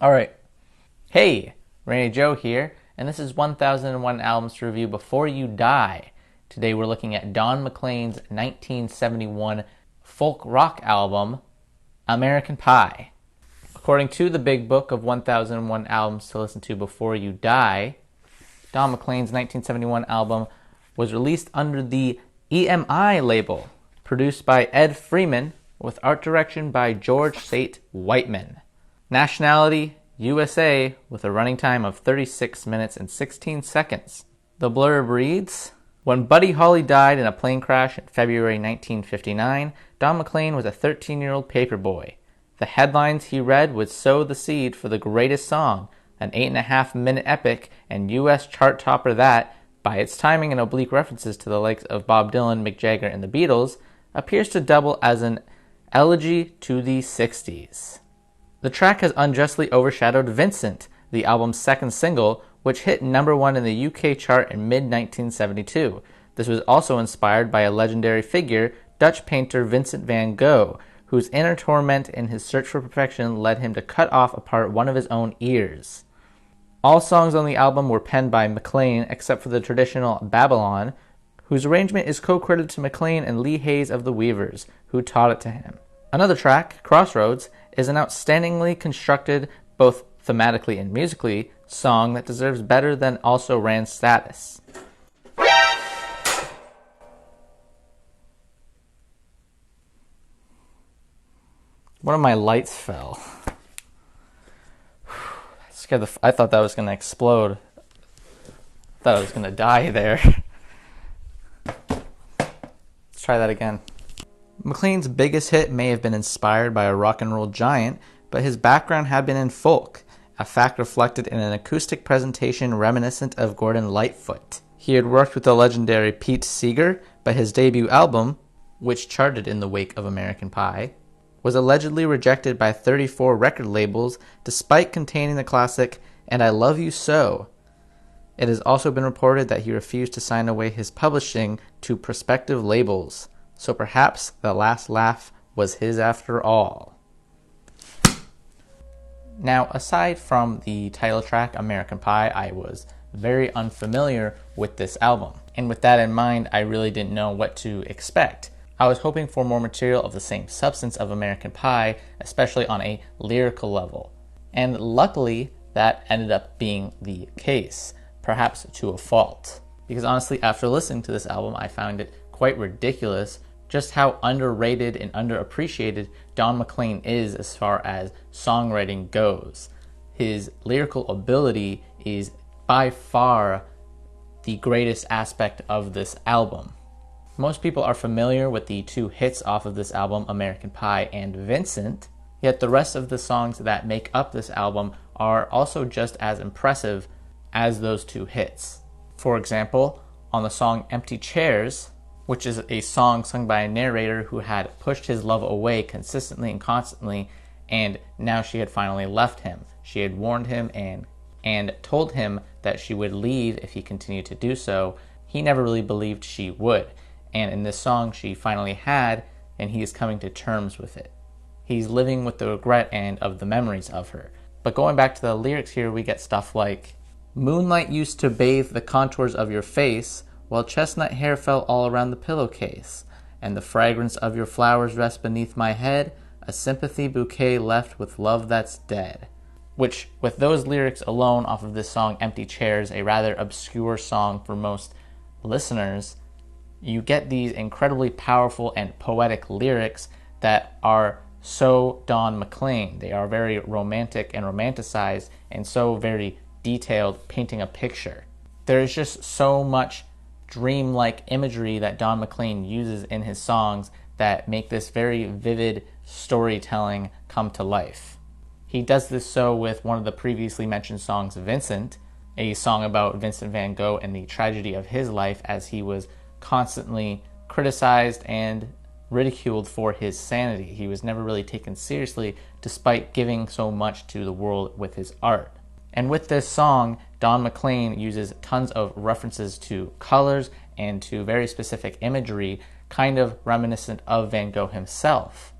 Alright, hey, Rainy Joe here, and this is 1001 Albums to Review Before You Die. Today we're looking at Don McLean's 1971 folk rock album, American Pie. According to the Big Book of 1001 Albums to Listen to Before You Die, Don McLean's 1971 album was released under the EMI label, produced by Ed Freeman, with art direction by George St. Whiteman. Nationality, USA, with a running time of 36 minutes and 16 seconds. The blurb reads, when Buddy Holly died in a plane crash in February 1959, Don McLean was a 13-year-old paperboy. The headlines he read would sow the seed for the greatest song, an 8.5-minute epic and U.S. chart topper that, by its timing and oblique references to the likes of Bob Dylan, Mick Jagger, and the Beatles, appears to double as an elegy to the 60s. The track has unjustly overshadowed Vincent, the album's second single, which hit number 1 in the UK chart in mid-1972. This was also inspired by a legendary figure, Dutch painter Vincent van Gogh, whose inner torment in his search for perfection led him to cut off apart one of his own ears. All songs on the album were penned by McLean except for the traditional Babylon, whose arrangement is co-credited to McLean and Lee Hayes of the Weavers, who taught it to him. Another track, Crossroads, is an outstandingly constructed, both thematically and musically, song that deserves better than also ran status. One of my lights fell. I thought that was going to explode. I thought I was going to die there. Let's try that again. McLean's biggest hit may have been inspired by a rock and roll giant, but his background had been in folk, a fact reflected in an acoustic presentation reminiscent of Gordon Lightfoot. He had worked with the legendary Pete Seeger, but his debut album, which charted in the wake of American Pie, was allegedly rejected by 34 record labels despite containing the classic And I Love You So. It has also been reported that he refused to sign away his publishing to prospective labels. So perhaps the last laugh was his after all. Now, aside from the title track, American Pie, I was very unfamiliar with this album. And with that in mind, I really didn't know what to expect. I was hoping for more material of the same substance of American Pie, especially on a lyrical level. And luckily, that ended up being the case, perhaps to a fault. Because honestly, after listening to this album, I found it quite ridiculous just how underrated and underappreciated Don McLean is as far as songwriting goes. His lyrical ability is by far the greatest aspect of this album. Most people are familiar with the two hits off of this album, American Pie and Vincent, yet the rest of the songs that make up this album are also just as impressive as those two hits. For example, on the song Empty Chairs, which is a song sung by a narrator who had pushed his love away consistently and constantly, and now she had finally left him. She had warned him and told him that she would leave if he continued to do so. He never really believed she would. And in this song, she finally had, and he is coming to terms with it. He's living with the regret and of the memories of her. But going back to the lyrics here, we get stuff like, moonlight used to bathe the contours of your face, while chestnut hair fell all around the pillowcase, and the fragrance of your flowers rests beneath my head, a sympathy bouquet left with love that's dead. Which, with those lyrics alone off of this song, Empty Chairs, a rather obscure song for most listeners, you get these incredibly powerful and poetic lyrics that are so Don McLean. They are very romantic and romanticized and so very detailed, painting a picture. There is just so much dreamlike imagery that Don McLean uses in his songs that make this very vivid storytelling come to life. He does this so with one of the previously mentioned songs, Vincent, a song about Vincent van Gogh and the tragedy of his life as he was constantly criticized and ridiculed for his sanity. He was never really taken seriously despite giving so much to the world with his art. And with this song, Don McLean uses tons of references to colors and to very specific imagery, kind of reminiscent of Van Gogh himself.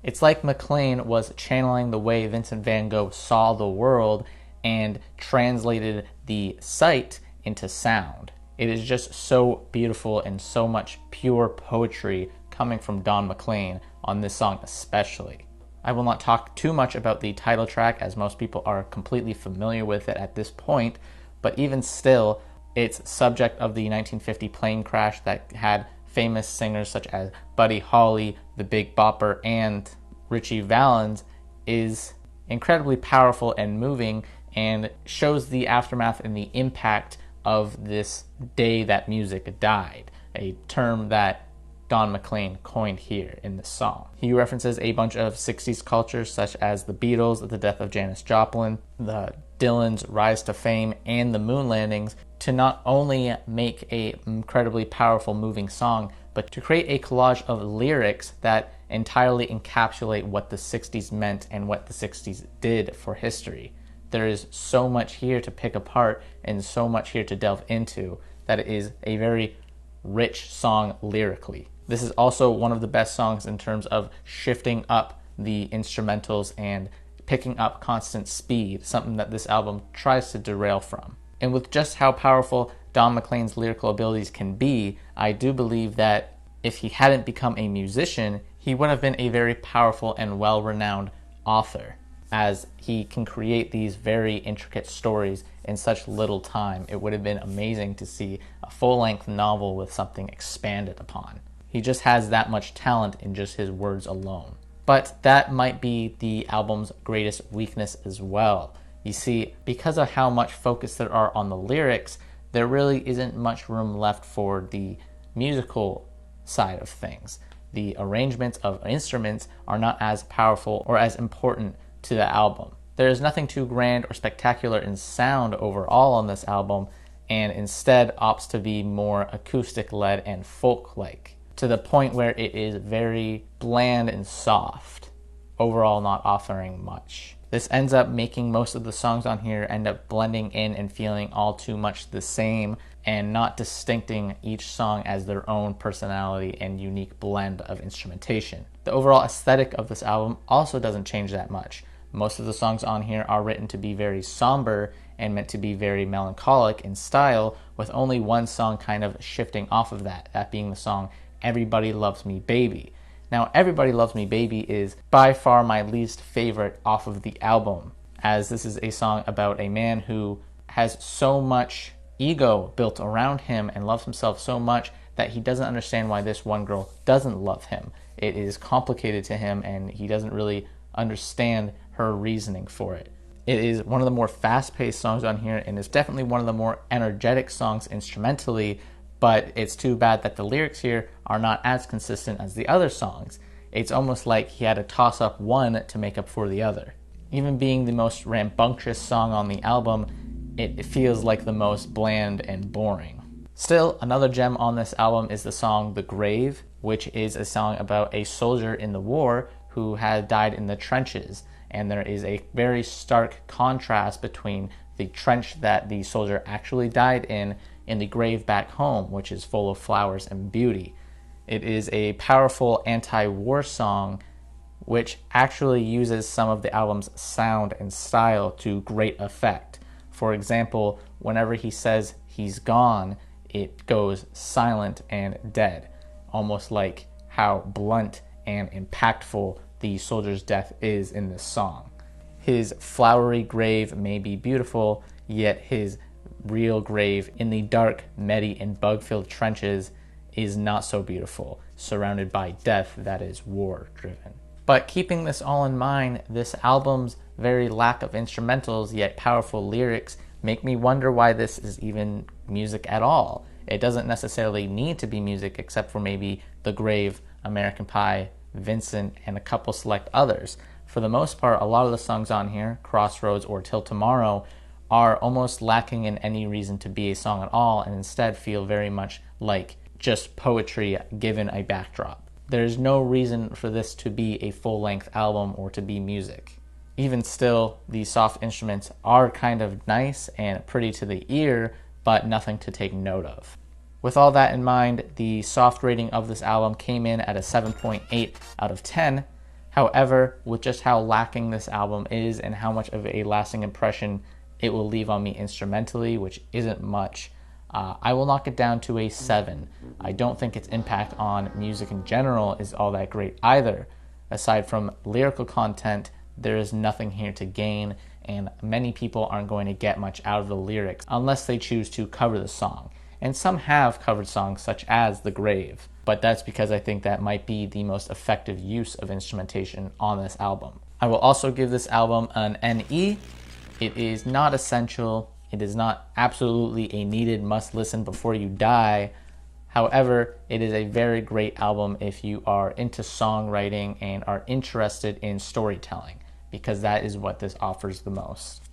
It's like McLean was channeling the way Vincent van Gogh saw the world and translated the sight into sound. It is just so beautiful and so much pure poetry coming from Don McLean on this song especially. I will not talk too much about the title track as most people are completely familiar with it at this point, but even still, it's subject of the 1950 plane crash that had famous singers such as Buddy Holly, the Big Bopper, and Ritchie Valens is incredibly powerful and moving and shows the aftermath and the impact of this day that music died, a term that Don McLean coined here in this song. He references a bunch of 60s cultures such as the Beatles, the death of Janis Joplin, the Dylan's rise to fame, and the moon landings to not only make an incredibly powerful moving song, but to create a collage of lyrics that entirely encapsulate what the 60s meant and what the 60s did for history. There is so much here to pick apart and so much here to delve into that it is a very rich song lyrically. This is also one of the best songs in terms of shifting up the instrumentals and picking up constant speed, something that this album tries to derail from. And with just how powerful Don McLean's lyrical abilities can be, I do believe that if he hadn't become a musician, he would have been a very powerful and well-renowned author, as he can create these very intricate stories in such little time. It would have been amazing to see a full-length novel with something expanded upon. He just has that much talent in just his words alone. But that might be the album's greatest weakness as well. You see, because of how much focus there are on the lyrics, there really isn't much room left for the musical side of things. The arrangements of instruments are not as powerful or as important to the album. There is nothing too grand or spectacular in sound overall on this album, and instead opts to be more acoustic-led and folk-like, to the point where it is very bland and soft, overall not offering much. This ends up making most of the songs on here end up blending in and feeling all too much the same and not distincting each song as their own personality and unique blend of instrumentation. The overall aesthetic of this album also doesn't change that much. Most of the songs on here are written to be very somber and meant to be very melancholic in style, with only one song kind of shifting off of that, that being the song Everybody Loves Me Baby. Now, Everybody Loves Me Baby is by far my least favorite off of the album, as this is a song about a man who has so much ego built around him and loves himself so much that he doesn't understand why this one girl doesn't love him. It is complicated to him and he doesn't really understand her reasoning for it. It is one of the more fast-paced songs on here and is definitely one of the more energetic songs instrumentally, but it's too bad that the lyrics here are not as consistent as the other songs. It's almost like he had to toss up one to make up for the other. Even being the most rambunctious song on the album, it feels like the most bland and boring. Still, another gem on this album is the song The Grave, which is a song about a soldier in the war who had died in the trenches. And there is a very stark contrast between the trench that the soldier actually died in and the grave back home, which is full of flowers and beauty. It is a powerful anti-war song which actually uses some of the album's sound and style to great effect. For example, whenever he says he's gone, it goes silent and dead, almost like how blunt and impactful the soldier's death is in this song. His flowery grave may be beautiful, yet his real grave in the dark, muddy, and bug-filled trenches is not so beautiful, surrounded by death that is war-driven. But keeping this all in mind, this album's very lack of instrumentals yet powerful lyrics make me wonder why this is even music at all. It doesn't necessarily need to be music except for maybe The Grave, American Pie, Vincent, and a couple select others. For the most part, a lot of the songs on here, Crossroads or Till Tomorrow, are almost lacking in any reason to be a song at all and instead feel very much like just poetry given a backdrop. There's no reason for this to be a full-length album or to be music. Even still, the soft instruments are kind of nice and pretty to the ear, but nothing to take note of. With all that in mind, the soft rating of this album came in at a 7.8 out of 10. However, with just how lacking this album is and how much of a lasting impression it will leave on me instrumentally, which isn't much, I will knock it down to a 7. I don't think its impact on music in general is all that great either. Aside from lyrical content, there is nothing here to gain, and many people aren't going to get much out of the lyrics unless they choose to cover the song. And some have covered songs such as The Grave, but that's because I think that might be the most effective use of instrumentation on this album. I will also give this album an NE. It is not essential. It is not absolutely a needed must listen before you die. However, it is a very great album if you are into songwriting and are interested in storytelling, because that is what this offers the most.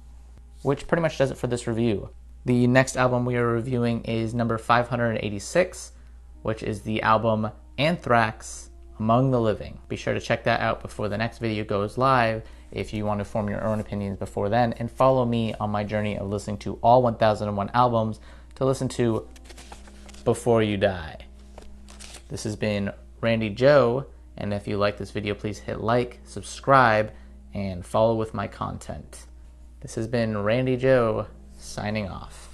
Which pretty much does it for this review. The next album we are reviewing is number 586, which is the album Anthrax, Among the Living. Be sure to check that out before the next video goes live if you want to form your own opinions before then, and follow me on my journey of listening to all 1001 albums to listen to before you die. This has been Randy Joe, and if you like this video, please hit like, subscribe, and follow with my content. This has been Randy Joe, signing off.